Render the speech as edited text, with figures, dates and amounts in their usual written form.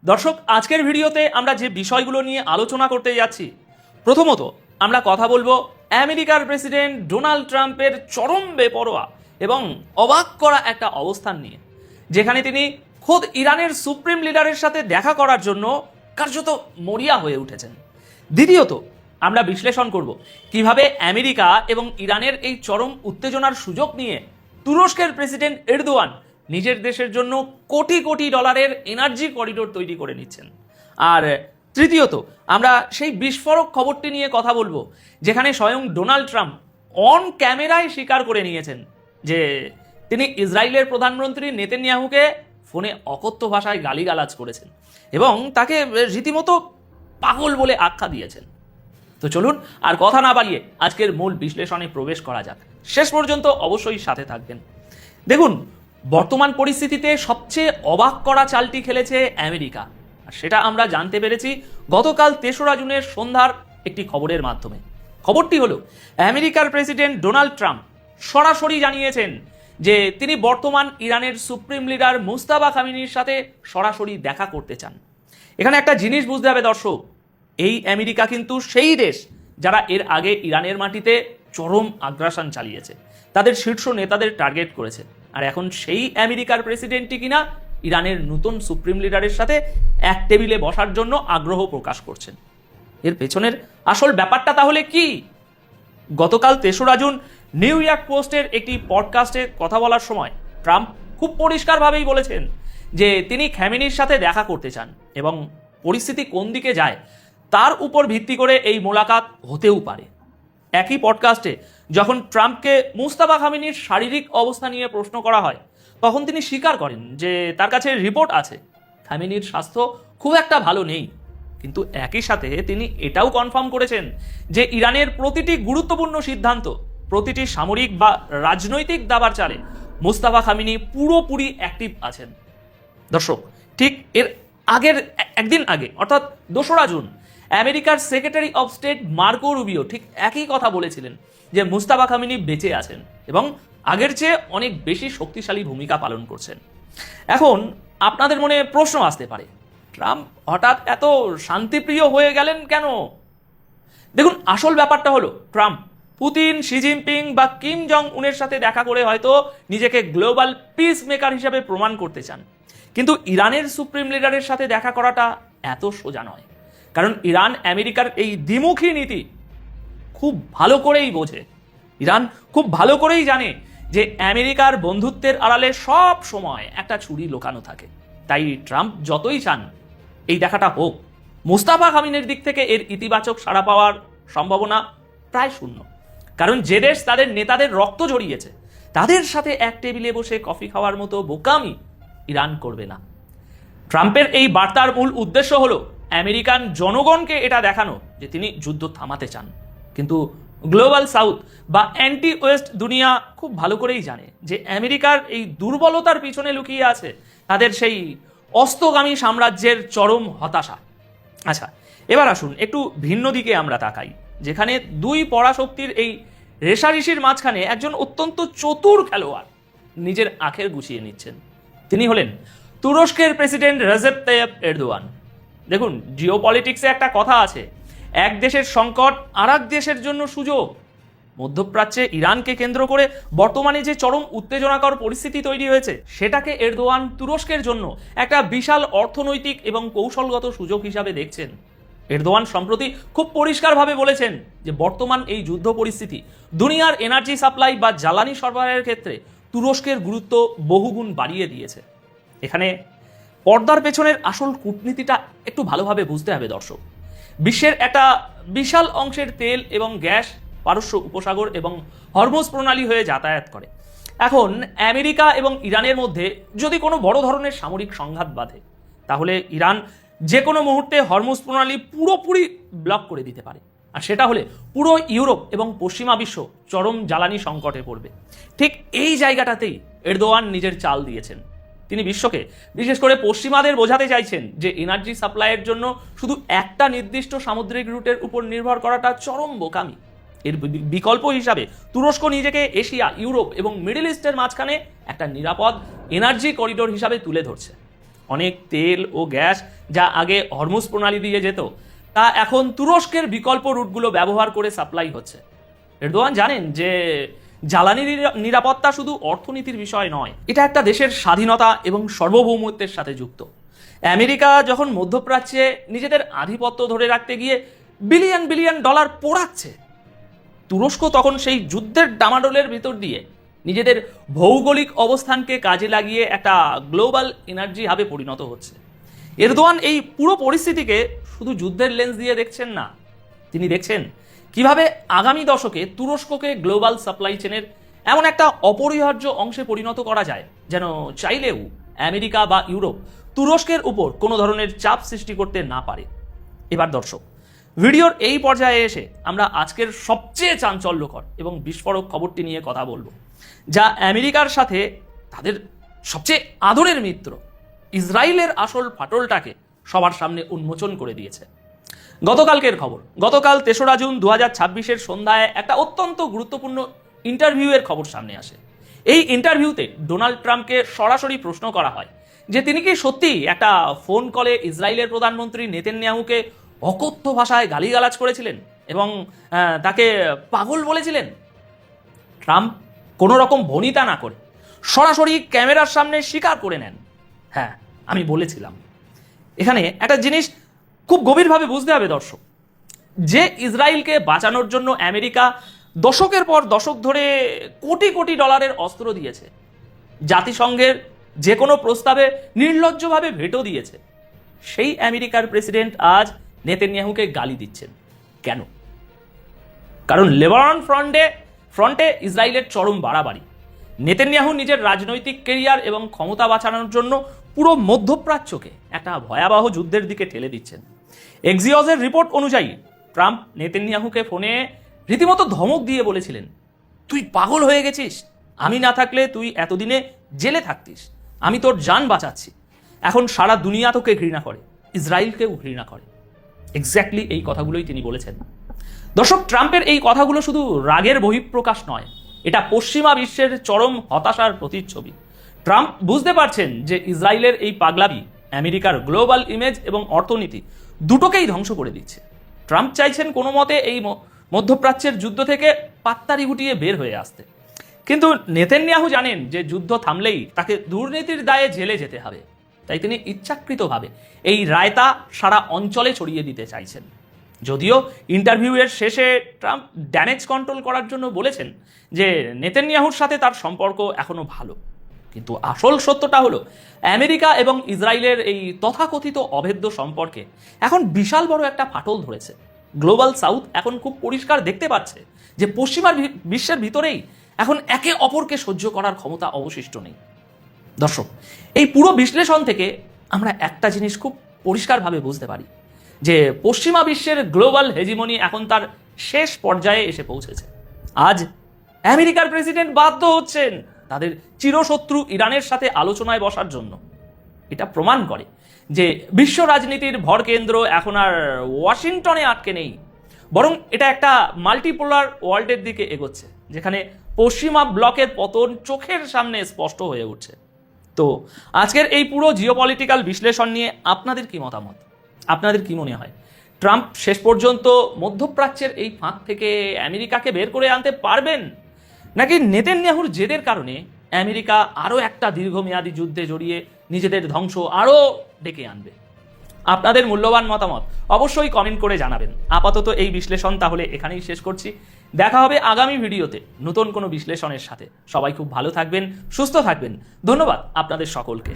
দর্শক, আজকের ভিডিওতে আমরা যে বিষয়গুলো নিয়ে আলোচনা করতে যাচ্ছি, প্রথমত আমরা কথা বলবো আমেরিকার প্রেসিডেন্ট ডোনাল্ড ট্রাম্পের চরম বেপরোয়া এবং অবাক করা একটা অবস্থান নিয়ে, যেখানে তিনি খোদ ইরানের সুপ্রিম লিডারের সাথে দেখা করার জন্য কার্যত মরিয়া হয়ে উঠেছেন। দ্বিতীয়ত আমরা বিশ্লেষণ করব কিভাবে আমেরিকা এবং ইরানের এই চরম উত্তেজনার সুযোগ নিয়ে তুরস্কের প্রেসিডেন্ট এরদোয়ান নিজের দেশের জন্য কোটি কোটি ডলারের এনার্জি করিডোর তৈরি করে নিচ্ছেন। আর তৃতীয়ত আমরা সেই বিস্ফোরক খবরটি নিয়ে কথা বলবো, যেখানে স্বয়ং ডোনাল্ড ট্রাম্প অন ক্যামেরায় স্বীকার করে নিয়েছেন যে তিনি ইসরায়েলের প্রধানমন্ত্রী নেতানিয়াহুকে ফোনে অকথ্য ভাষায় গালিগালাজ করেছেন এবং তাকে রীতিমতো পাগল বলে আখ্যা দিয়েছেন। তো চলুন আর কথা না বাড়িয়ে আজকের মূল বিশ্লেষণে প্রবেশ করা যাক। শেষ পর্যন্ত অবশ্যই সাথে থাকবেন। দেখুন, বর্তমান পরিস্থিতিতে সবচেয়ে অবাক করা চালটি খেলেছে আমেরিকা, আর সেটা আমরা জানতে পেরেছি গতকাল ৩রা জুনের সন্ধ্যার একটি খবরের মাধ্যমে। খবরটি হলো আমেরিকার প্রেসিডেন্ট ডোনাল্ড ট্রাম্প সরাসরি জানিয়েছেন যে তিনি বর্তমান ইরানের সুপ্রিম লিডার মুস্তাফা খামেনির সাথে সরাসরি দেখা করতে চান। এখানে একটা জিনিস বুঝতে হবে দর্শক, এই আমেরিকা কিন্তু সেই দেশ যারা এর আগে ইরানের মাটিতে চরম আগ্রাসন চালিয়েছে, তাদের শীর্ষ নেতাদের টার্গেট করেছে। আর এখন সেই আমেরিকার প্রেসিডেন্টই কিনা ইরানের নতুন সুপ্রিম লিডারের সাথে এক টেবিলে বসার জন্য আগ্রহ প্রকাশ করছেন। এর পেছনের আসল ব্যাপারটা তাহলে কি? গতকাল ৩রা জুন নিউ ইয়র্ক পোস্টের একটি পডকাস্টে কথা বলার সময় ট্রাম্প খুব পরিষ্কারভাবেই বলেছেন যে তিনি খামেনির সাথে দেখা করতে চান এবং পরিস্থিতি কোন দিকে যায় তার উপর ভিত্তি করে এই মোলাকাত হতেও পারে। একই পডকাস্টে যখন ট্রাম্পকে মুস্তাফা খামেনির শারীরিক অবস্থা নিয়ে প্রশ্ন করা হয়, তখন তিনি স্বীকার করেন যে তার কাছে রিপোর্ট আছে খামেনির স্বাস্থ্য খুব একটা ভালো নেই। কিন্তু একই সাথে তিনি এটাও কনফার্ম করেছেন যে ইরানের প্রতিটি গুরুত্বপূর্ণ সিদ্ধান্ত, প্রতিটি সামরিক বা রাজনৈতিক দাবার চালে মুস্তাফা খামেনি পুরোপুরি অ্যাক্টিভ আছেন। দর্শক, ঠিক এর আগের একদিন আগে অর্থাৎ ২রা জুন আমেরিকার secretary of state Marco Rubio ঠিক একই কথা বলেছিলেন যে মুস্তাফা খামেনি বেঁচে আছেন এবং আগের চেয়ে অনেক বেশি শক্তিশালী ভূমিকা পালন করছেন। এখন আপনাদের মনে প্রশ্ন আসতে পারে, ট্রাম্প হঠাৎ এত শান্তিপ্রিয় হয়ে গেলেন কেন? দেখুন, আসল ব্যাপারটা হলো ট্রাম্প পুতিন, শি জিনপিং বা কিম জং উনের সাথে দেখা করে হয়তো নিজেকে গ্লোবাল পিস মেকার হিসেবে প্রমাণ করতে চান। কিন্তু ইরানের সুপ্রিম লিডারের সাথে দেখা করাটা এত সোজা নয়, কারণ ইরান আমেরিকার এই দ্বিমুখী নীতি খুব ভালো করেই বোঝে। ইরান খুব ভালো করেই জানে যে আমেরিকার বন্ধুত্বের আড়ালে সব সময় একটা ছুরি লুকানো থাকে। তাই ট্রাম্প যতই চান এই দেখাটা হোক, মুস্তাফা খামেনির দিক থেকে এর ইতিবাচক সাড়া পাওয়ার সম্ভাবনা প্রায় শূন্য। কারণ যে দেশ তাদের নেতাদের রক্ত ঝরিয়েছে, তাদের সাথে এক টেবিলে বসে কফি খাওয়ার মতো বোকামি ইরান করবে না। ট্রাম্পের এই বার্তার মূল উদ্দেশ্য হলো আমেরিকান জনগণকে এটা দেখানো যে তিনি যুদ্ধ থামাতে চান। কিন্তু গ্লোবাল সাউথ বা অ্যান্টি ওয়েস্ট দুনিয়া খুব ভালো করেই জানে যে আমেরিকার এই দুর্বলতার পিছনে লুকিয়ে আছে তাদের সেই অস্তগামী সাম্রাজ্যের চরম হতাশা। আচ্ছা, এবার আসুন একটু ভিন্ন দিকে আমরা তাকাই, যেখানে দুই পরাশক্তির এই রেষারেষির মাঝখানে একজন অত্যন্ত চতুর খেলোয়াড় নিজের আখের গুছিয়ে নিচ্ছেন। তিনি হলেন তুরস্কের প্রেসিডেন্ট রেসেপ তাইয়েপ এরদোয়ান। দেখুন, জিওপলিটিক্সে একটা কথা আছে, এক দেশের সংকট আর এক দেশের জন্য সুযোগ। মধ্যপ্রাচ্যে ইরানকে কেন্দ্র করে বর্তমানে যে চরম উত্তেজনাকর পরিস্থিতি তৈরি হয়েছে, সেটাকে এরদোয়ান তুরস্কের জন্য একটা বিশাল অর্থনৈতিক এবং কৌশলগত সুযোগ হিসাবে দেখছেন। এরদোয়ান সম্প্রতি খুব পরিষ্কারভাবে বলেছেন যে বর্তমান এই যুদ্ধ পরিস্থিতি দুনিয়ার এনার্জি সাপ্লাই বা জ্বালানি সরবরাহের ক্ষেত্রে তুরস্কের গুরুত্ব বহুগুণ বাড়িয়ে দিয়েছে। এখানে পর্দার পেছনের আসল কূটনীতিটা একটু ভালোভাবে বুঝতে হবে দর্শক। বিশ্বের একটা বিশাল অংশের তেল এবং গ্যাস পারস্য উপসাগর এবং হরমুজ প্রণালী হয়ে যাতায়াত করে। এখন আমেরিকা এবং ইরানের মধ্যে যদি কোনো বড় ধরনের সামরিক সংঘাত বাধে, তাহলে ইরান যে কোনো মুহূর্তে হরমুজ প্রণালী পুরোপুরি ব্লক করে দিতে পারে। আর সেটা হলে পুরো ইউরোপ এবং পশ্চিমা বিশ্ব চরম জ্বালানি সংকটে পড়বে। ঠিক এই জায়গাটাতেই এরদোয়ান নিজের চাল দিয়েছেন। তিনি বিশ্বকে, বিশেষ করে পশ্চিমাদের বোঝাতে চাইছেন যে এনার্জি সাপ্লাইয়ের জন্য শুধু একটা নির্দিষ্ট সামুদ্রিক রুটের উপর নির্ভর করাটা চরম বোকামি। এর বিকল্প হিসাবে তুরস্ক নিজেকে এশিয়া, ইউরোপ এবং মিডল ইস্টের মাঝখানে একটা নিরাপদ এনার্জি করিডোর হিসাবে তুলে ধরছে। অনেক তেল ও গ্যাস যা আগে হরমুজ প্রণালী দিয়ে যেত তা এখন তুরস্কের বিকল্প রুটগুলো ব্যবহার করে সাপ্লাই হচ্ছে। এরদোয়ান জানেন যে জ্বালানি নিরাপত্তা শুধু অর্থনীতির বিষয় নয়, এটা একটা দেশের স্বাধীনতা এবং সার্বভৌমত্বের সাথে যুক্ত। আমেরিকা যখন মধ্যপ্রাচ্যে নিজেদের আধিপত্য ধরে রাখতে গিয়ে বিলিয়ন বিলিয়ন ডলার পোড়াচ্ছে, তুরস্ক তখন সেই যুদ্ধের ডামাডোলের ভিতর দিয়ে নিজেদের ভৌগোলিক অবস্থানকে কাজে লাগিয়ে একটা গ্লোবাল এনার্জি হাবে পরিণত হচ্ছে। এরদোয়ান এই পুরো পরিস্থিতিকে শুধু যুদ্ধের লেন্স দিয়ে দেখছেন না, তিনি দেখছেন কিভাবে আগামী দশকে তুরস্ককে গ্লোবাল সাপ্লাই চেনের এমন একটা অপরিহার্য অংশে পরিণত করা যায় যেন চাইলেও আমেরিকা বা ইউরোপ তুরস্কের উপর কোনো ধরনের চাপ সৃষ্টি করতে না পারে। এবার দর্শক, ভিডিওর এই পর্যায়ে এসে আমরা আজকের সবচেয়ে চাঞ্চল্যকর এবং বিস্ফোরক খবরটি নিয়ে কথা বলবো, যা আমেরিকার সাথে তাদের সবচেয়ে আদরের মিত্র ইসরায়েলের আসল ফাটলটাকে সবার সামনে উন্মোচন করে দিয়েছে। গতকালকের খবর, গতকাল ৩রা জুন ২০২৬-এর সন্ধ্যায় একটা অত্যন্ত গুরুত্বপূর্ণ ইন্টারভিউয়ের খবর সামনে আসে। এই ইন্টারভিউতে ডোনাল্ড ট্রাম্পকে সরাসরি প্রশ্ন করা হয় যে তিনি কি সত্যি একটা ফোন কলে ইসরায়েলের প্রধানমন্ত্রী নেতানিয়াহুকে অকথ্য ভাষায় গালিগালাজ করেছিলেন এবং তাকে পাগল বলেছিলেন। ট্রাম্প কোনো রকম ভনিতা না করে সরাসরি ক্যামেরার সামনে স্বীকার করে নেন, হ্যাঁ আমি বলেছিলাম। এখানে একটা জিনিস খুব গভীরভাবে বুঝতে হবে দর্শক, যে ইসরায়েলকে বাঁচানোর জন্য আমেরিকা দশকের পর দশক ধরে কোটি কোটি ডলারের অস্ত্র দিয়েছে, জাতিসংঘের যে কোনো প্রস্তাবে নির্লজ্জভাবে ভেটো দিয়েছে, সেই আমেরিকার প্রেসিডেন্ট আজ নেতানিয়াহুকে গালি দিচ্ছেন কেন? কারণ লেবানন ফ্রন্টে ইসরায়েলের চরম বাড়াবাড়ি। নেতানিয়াহু নিজের রাজনৈতিক কেরিয়ার এবং ক্ষমতা বাঁচানোর জন্য পুরো মধ্যপ্রাচ্যকে একটা ভয়াবহ যুদ্ধের দিকে ঠেলে দিচ্ছেন। এক্সিওসের রিপোর্ট অনুযায়ী ট্রাম্প নেতানিয়াহুকে ফোনে রীতিমতো ধমক দিয়ে বলেছিলেন, তুই পাগল হয়ে গেছিস, আমি না থাকলে তুই এতদিনে জেলে থাকতিস, আমি তোর জান বাঁচাচ্ছি, এখন সারা দুনিয়া তোকে ঘৃণা করে, ইসরায়েলকেও ঘৃণা করে। এক্স্যাক্টলি এই কথাগুলোই তিনি বলেছেন। দর্শক, ট্রাম্পের এই কথাগুলো শুধু রাগের বহিঃপ্রকাশ নয়, এটা পশ্চিমা বিশ্বের চরম হতাশার প্রতিচ্ছবি। ট্রাম্প বুঝতে পারছেন যে ইসরায়েলের এই পাগলামি আমেরিকার গ্লোবাল ইমেজ এবং অর্থনীতি দুটোকেই ধ্বংস করে দিচ্ছে। ট্রাম্প চাইছেন কোনো মতে এই মধ্যপ্রাচ্যের যুদ্ধ থেকে পাত্তারি গুটিয়ে বের হয়ে আসতে, কিন্তু নেতানিয়াহু জানেন যে যুদ্ধ থামলেই তাকে দুর্নীতির দায়ে জেলে যেতে হবে। তাই তিনি ইচ্ছাকৃতভাবে এই রায়তা সারা অঞ্চলে ছড়িয়ে দিতে চাইছেন। যদিও ইন্টারভিউয়ের শেষে ট্রাম্প ড্যামেজ কন্ট্রোল করার জন্য বলেছেন যে নেতানিয়াহুর সাথে তার সম্পর্ক এখনো ভালো, কিন্তু আসল সত্যটা হলো আমেরিকা এবং ইসরায়েলের এই তথাকথিত অভেদ্য সম্পর্কে এখন বিশাল বড় একটা ফাটল ধরেছে। গ্লোবাল সাউথ এখন খুব পরিষ্কার দেখতে পাচ্ছে যে পশ্চিমা বিশ্বের ভিতরেই এখন একে অপরকে সহ্য করার ক্ষমতা অবশিষ্ট নেই। দর্শক, এই পুরো বিশ্লেষণ থেকে আমরা একটা জিনিস খুব পরিষ্কারভাবে বুঝতে পারি যে পশ্চিমা বিশ্বের গ্লোবাল হেজিমনি এখন তার শেষ পর্যায়ে এসে পৌঁছেছে। আজ আমেরিকার প্রেসিডেন্ট বাধ্য হচ্ছেন তাদের চিরশত্রু ইরানের সাথে আলোচনায় বসার জন্য। এটা প্রমাণ করে যে বিশ্ব রাজনীতির ভরকেন্দ্র এখন আর ওয়াশিংটনে আটকে নেই, বরং এটা একটা মাল্টিপোলার ওয়ার্ল্ডের দিকে এগোচ্ছে, যেখানে পশ্চিমা ব্লকের পতন চোখের সামনে স্পষ্ট হয়ে উঠছে। তো আজকের এই পুরো জিওপলিটিক্যাল বিশ্লেষণ নিয়ে আপনাদের কি মতামত? আপনাদের কি মনে হয় ট্রাম্প শেষ পর্যন্ত মধ্যপ্রাচ্যের এই ফাঁক থেকে আমেরিকাকে বের করে আনতে পারবেন, নাকি নেতানিয়াহুর জেদের কারণে আমেরিকা আরও একটা দীর্ঘমেয়াদী যুদ্ধে জড়িয়ে নিজেদের ধ্বংস আরও ডেকে আনবে? আপনাদের মূল্যবান মতামত অবশ্যই কমেন্ট করে জানাবেন। আপাতত এই বিশ্লেষণ তাহলে এখানেই শেষ করছি। দেখা হবে আগামী ভিডিওতে নতুন কোনো বিশ্লেষণের সাথে। সবাই খুব ভালো থাকবেন, সুস্থ থাকবেন। ধন্যবাদ আপনাদের সকলকে।